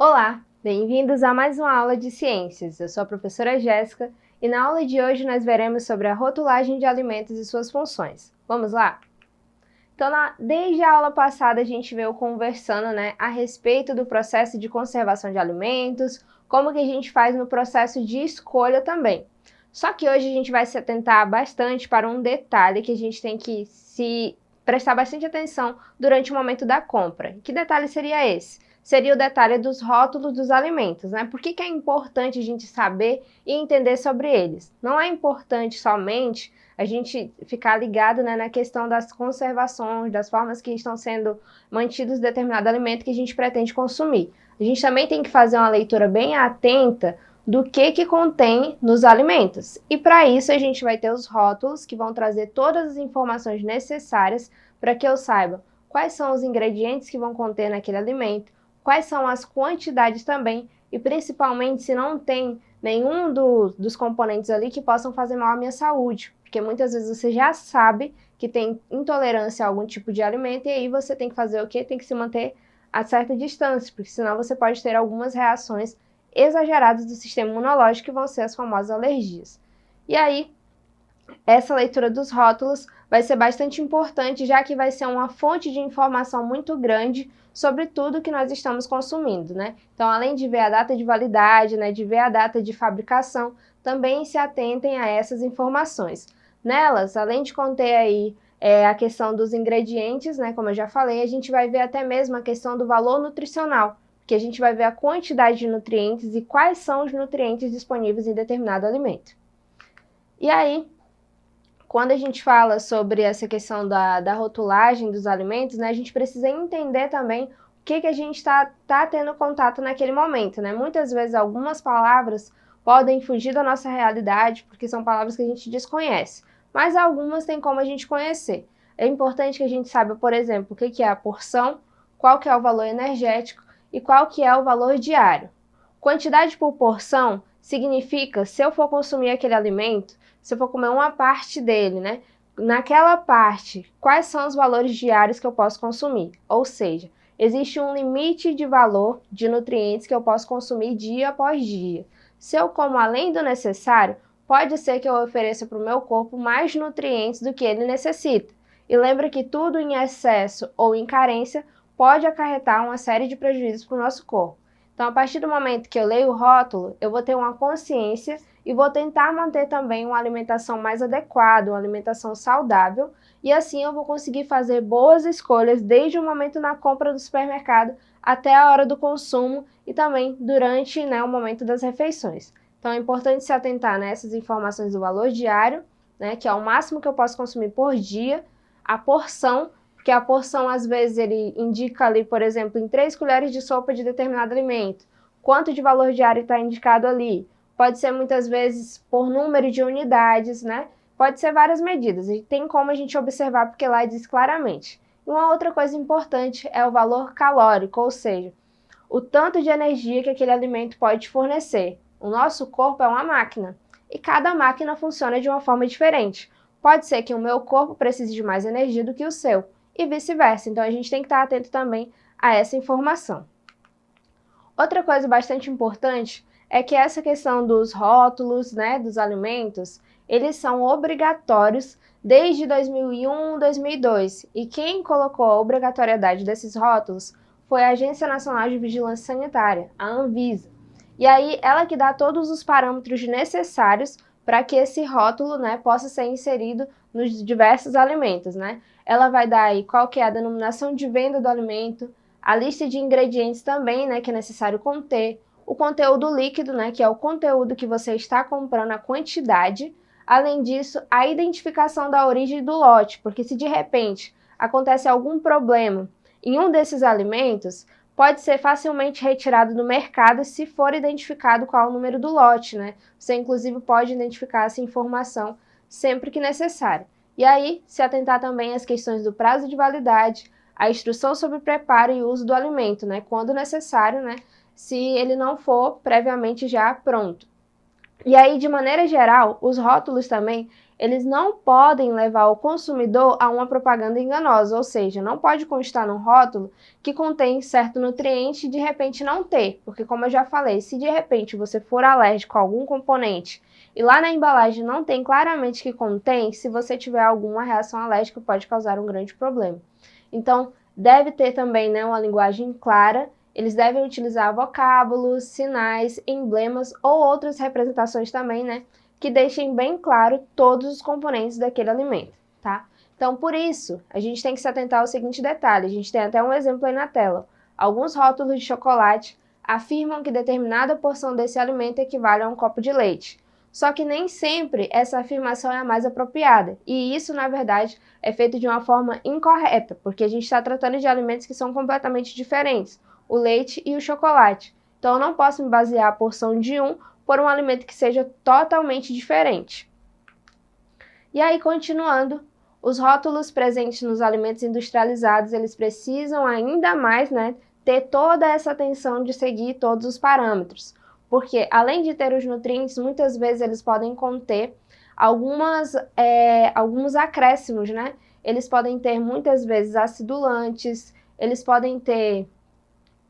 Olá, bem-vindos a mais uma aula de ciências. Eu sou a professora Jéssica e na aula de hoje nós veremos sobre a rotulagem de alimentos e suas funções. Vamos lá? Então, desde a aula passada a gente veio conversando, a respeito do processo de conservação de alimentos, como que a gente faz no processo de escolha também. Só que hoje a gente vai se atentar bastante para um detalhe que a gente tem que se prestar bastante atenção durante o momento da compra. Que detalhe seria esse? Seria o detalhe dos rótulos dos alimentos, né? Por que é importante a gente saber e entender sobre eles? Não é importante somente a gente ficar ligado, na questão das conservações, das formas que estão sendo mantidos determinado alimento que a gente pretende consumir. A gente também tem que fazer uma leitura bem atenta do que contém nos alimentos. E para isso a gente vai ter os rótulos que vão trazer todas as informações necessárias para que eu saiba quais são os ingredientes que vão conter naquele alimento, quais são as quantidades também e principalmente se não tem nenhum dos componentes ali que possam fazer mal à minha saúde, porque muitas vezes você já sabe que tem intolerância a algum tipo de alimento e aí você tem que fazer o quê? Tem que se manter a certa distância, porque senão você pode ter algumas reações exageradas do sistema imunológico que vão ser as famosas alergias. E aí, essa leitura dos rótulos vai ser bastante importante, já que vai ser uma fonte de informação muito grande sobre tudo que nós estamos consumindo, né? Então, além de ver a data de validade, de ver a data de fabricação, também se atentem a essas informações. Nelas, além de conter aí a questão dos ingredientes, como eu já falei, a gente vai ver até mesmo a questão do valor nutricional, porque a gente vai ver a quantidade de nutrientes e quais são os nutrientes disponíveis em determinado alimento. E aí, quando a gente fala sobre essa questão da rotulagem dos alimentos, a gente precisa entender também o que a gente está tendo contato naquele momento, Muitas vezes algumas palavras podem fugir da nossa realidade, porque são palavras que a gente desconhece, mas algumas tem como a gente conhecer. É importante que a gente saiba, por exemplo, o que é a porção, qual que é o valor energético e qual que é o valor diário. Quantidade por porção significa, se eu for consumir aquele alimento, se eu for comer uma parte dele, naquela parte, quais são os valores diários que eu posso consumir? Ou seja, existe um limite de valor de nutrientes que eu posso consumir dia após dia. Se eu como além do necessário, pode ser que eu ofereça para o meu corpo mais nutrientes do que ele necessita. E lembra que tudo em excesso ou em carência pode acarretar uma série de prejuízos para o nosso corpo. Então, a partir do momento que eu leio o rótulo, eu vou ter uma consciência e vou tentar manter também uma alimentação mais adequada, uma alimentação saudável, e assim eu vou conseguir fazer boas escolhas desde o momento na compra do supermercado até a hora do consumo e também durante o momento das refeições. Então é importante se atentar nessas informações do valor diário, que é o máximo que eu posso consumir por dia, a porção, porque a porção às vezes ele indica ali, por exemplo, em 3 colheres de sopa de determinado alimento, quanto de valor diário está indicado ali. Pode ser muitas vezes por número de unidades, Pode ser várias medidas e tem como a gente observar porque lá diz claramente. E uma outra coisa importante é o valor calórico, ou seja, o tanto de energia que aquele alimento pode fornecer. O nosso corpo é uma máquina e cada máquina funciona de uma forma diferente. Pode ser que o meu corpo precise de mais energia do que o seu e vice-versa. Então a gente tem que estar atento também a essa informação. Outra coisa bastante importante é que essa questão dos rótulos, dos alimentos, eles são obrigatórios desde 2001, 2002. E quem colocou a obrigatoriedade desses rótulos foi a Agência Nacional de Vigilância Sanitária, a Anvisa. E aí ela que dá todos os parâmetros necessários para que esse rótulo, possa ser inserido nos diversos alimentos, Ela vai dar aí qual que é a denominação de venda do alimento, a lista de ingredientes também, que é necessário conter, o conteúdo líquido, que é o conteúdo que você está comprando, a quantidade. Além disso, a identificação da origem do lote, porque se de repente acontece algum problema em um desses alimentos, pode ser facilmente retirado do mercado se for identificado qual o número do lote, Você inclusive pode identificar essa informação sempre que necessário. E aí, se atentar também às questões do prazo de validade, a instrução sobre o preparo e uso do alimento, quando necessário, se ele não for previamente já pronto. E aí, de maneira geral, os rótulos também, eles não podem levar o consumidor a uma propaganda enganosa, ou seja, não pode constar no rótulo que contém certo nutriente e de repente não ter, porque como eu já falei, se de repente você for alérgico a algum componente e lá na embalagem não tem claramente que contém, se você tiver alguma reação alérgica pode causar um grande problema. Então, deve ter também, né, uma linguagem clara. Eles devem utilizar vocábulos, sinais, emblemas ou outras representações também, né, que deixem bem claro todos os componentes daquele alimento, tá? Então, por isso, a gente tem que se atentar ao seguinte detalhe. A gente tem até um exemplo aí na tela. Alguns rótulos de chocolate afirmam que determinada porção desse alimento equivale a um copo de leite. Só que nem sempre essa afirmação é a mais apropriada. E isso, na verdade, é feito de uma forma incorreta, porque a gente está tratando de alimentos que são completamente diferentes, o leite e o chocolate. Então, eu não posso me basear a porção de um por um alimento que seja totalmente diferente. E aí, continuando, os rótulos presentes nos alimentos industrializados, eles precisam ainda mais, né, ter toda essa atenção de seguir todos os parâmetros. Porque, além de ter os nutrientes, muitas vezes eles podem conter alguns acréscimos, né? Eles podem ter, muitas vezes, acidulantes, eles podem ter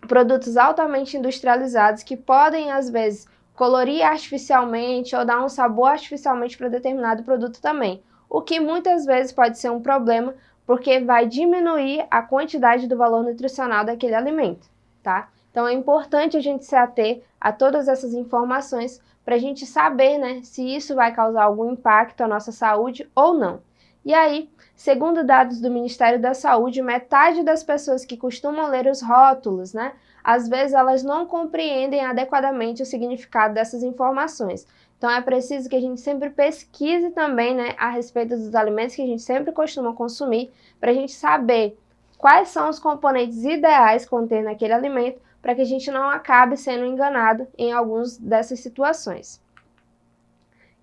produtos altamente industrializados que podem, às vezes, colorir artificialmente ou dar um sabor artificialmente para determinado produto também. O que muitas vezes pode ser um problema, porque vai diminuir a quantidade do valor nutricional daquele alimento, tá? Então é importante a gente se ater a todas essas informações para a gente saber, né, se isso vai causar algum impacto à nossa saúde ou não. E aí, segundo dados do Ministério da Saúde, metade das pessoas que costumam ler os rótulos, né, às vezes elas não compreendem adequadamente o significado dessas informações. Então é preciso que a gente sempre pesquise também, né, a respeito dos alimentos que a gente sempre costuma consumir, para a gente saber quais são os componentes ideais conter naquele alimento, para que a gente não acabe sendo enganado em algumas dessas situações.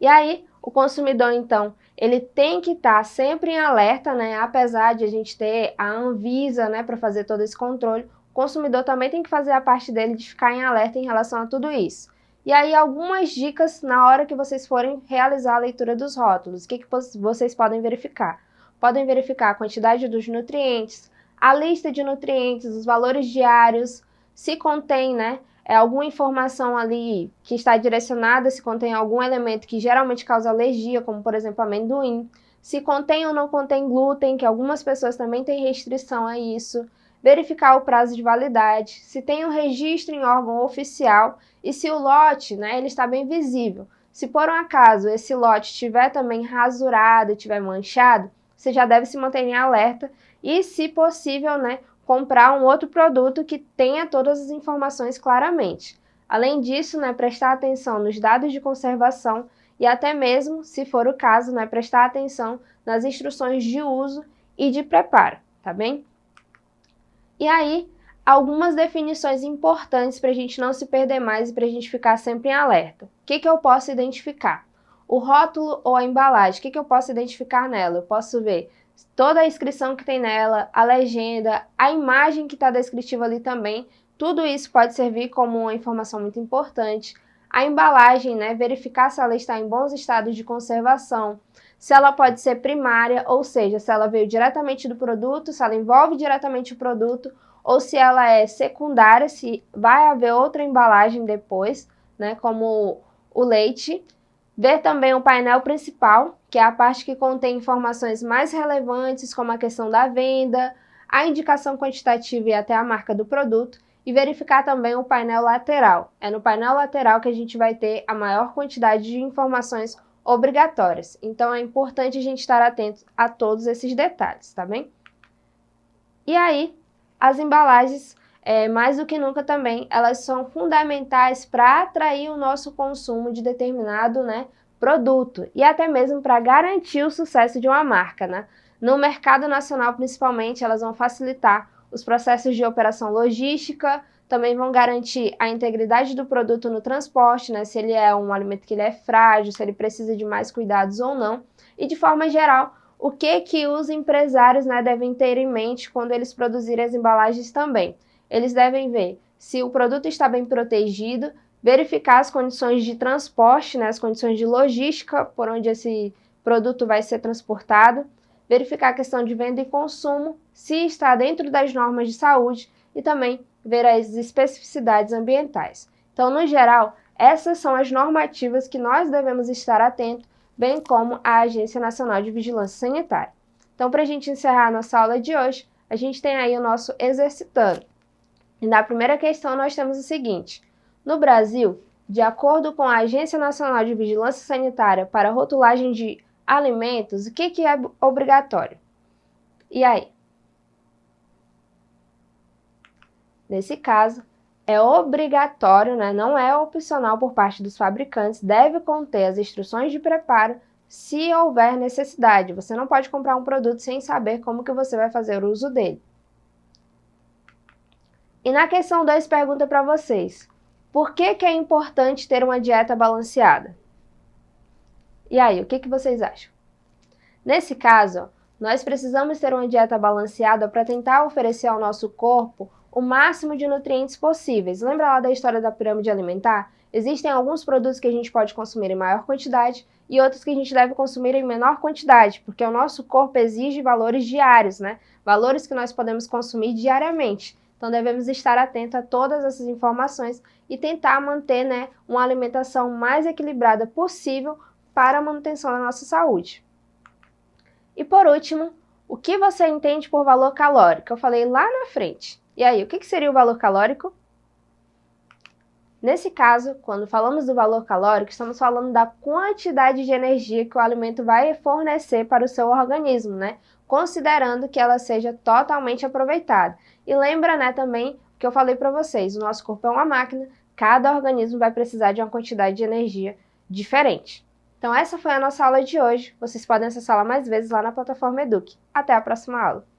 E aí, o consumidor, então, ele tem que estar sempre em alerta, né? Apesar de a gente ter a Anvisa, né, para fazer todo esse controle, o consumidor também tem que fazer a parte dele de ficar em alerta em relação a tudo isso. E aí, algumas dicas na hora que vocês forem realizar a leitura dos rótulos. O que vocês podem verificar? Podem verificar a quantidade dos nutrientes, a lista de nutrientes, os valores diários, se contém, né, alguma informação ali que está direcionada, se contém algum elemento que geralmente causa alergia, como por exemplo amendoim, se contém ou não contém glúten, que algumas pessoas também têm restrição a isso, verificar o prazo de validade, se tem um registro em órgão oficial e se o lote, né, ele está bem visível. Se por um acaso esse lote estiver também rasurado, estiver manchado, você já deve se manter em alerta e, se possível, né, comprar um outro produto que tenha todas as informações claramente. Além disso, né, prestar atenção nos dados de conservação e até mesmo, se for o caso, né, prestar atenção nas instruções de uso e de preparo, tá bem? E aí, algumas definições importantes para a gente não se perder mais e para a gente ficar sempre em alerta. O que eu posso identificar? O rótulo ou a embalagem, o que eu posso identificar nela? Eu posso ver toda a inscrição que tem nela, a legenda, a imagem que está descritiva ali também, tudo isso pode servir como uma informação muito importante. A embalagem, né, verificar se ela está em bons estados de conservação, se ela pode ser primária, ou seja, se ela veio diretamente do produto, se ela envolve diretamente o produto, ou se ela é secundária, se vai haver outra embalagem depois, né, como o leite. Ver também o painel principal, que é a parte que contém informações mais relevantes, como a questão da venda, a indicação quantitativa e até a marca do produto, e verificar também o painel lateral. É no painel lateral que a gente vai ter a maior quantidade de informações obrigatórias. Então é importante a gente estar atento a todos esses detalhes, tá bem? E aí, as embalagens, mais do que nunca também, elas são fundamentais para atrair o nosso consumo de determinado, né, produto e até mesmo para garantir o sucesso de uma marca, né? No mercado nacional, principalmente, elas vão facilitar os processos de operação logística, também vão garantir a integridade do produto no transporte, né? Se ele é um alimento que ele é frágil, se ele precisa de mais cuidados ou não. E de forma geral, o que os empresários, né, devem ter em mente quando eles produzirem as embalagens também? Eles devem ver se o produto está bem protegido, verificar as condições de transporte, né, as condições de logística por onde esse produto vai ser transportado, verificar a questão de venda e consumo, se está dentro das normas de saúde e também ver as especificidades ambientais. Então, no geral, essas são as normativas que nós devemos estar atentos, bem como a Agência Nacional de Vigilância Sanitária. Então, para a gente encerrar a nossa aula de hoje, a gente tem aí o nosso exercitando. E na primeira questão nós temos o seguinte: no Brasil, de acordo com a Agência Nacional de Vigilância Sanitária para rotulagem de alimentos, o que é obrigatório? E aí? Nesse caso, é obrigatório, né? Não é opcional por parte dos fabricantes, deve conter as instruções de preparo se houver necessidade. Você não pode comprar um produto sem saber como que você vai fazer o uso dele. E na questão 2 pergunta para vocês: por que é importante ter uma dieta balanceada? E aí, o que vocês acham? Nesse caso, nós precisamos ter uma dieta balanceada para tentar oferecer ao nosso corpo o máximo de nutrientes possíveis. Lembra lá da história da pirâmide alimentar? Existem alguns produtos que a gente pode consumir em maior quantidade e outros que a gente deve consumir em menor quantidade, porque o nosso corpo exige valores diários, né? Valores que nós podemos consumir diariamente. Então, devemos estar atentos a todas essas informações e tentar manter, né, uma alimentação mais equilibrada possível para a manutenção da nossa saúde. E por último, o que você entende por valor calórico? Eu falei lá na frente. E aí, o que seria o valor calórico? Nesse caso, quando falamos do valor calórico, estamos falando da quantidade de energia que o alimento vai fornecer para o seu organismo, né? Considerando que ela seja totalmente aproveitada. E lembra, né, também que eu falei para vocês, o nosso corpo é uma máquina, cada organismo vai precisar de uma quantidade de energia diferente. Então essa foi a nossa aula de hoje. Vocês podem acessá-la mais vezes lá na plataforma Eduque. Até a próxima aula!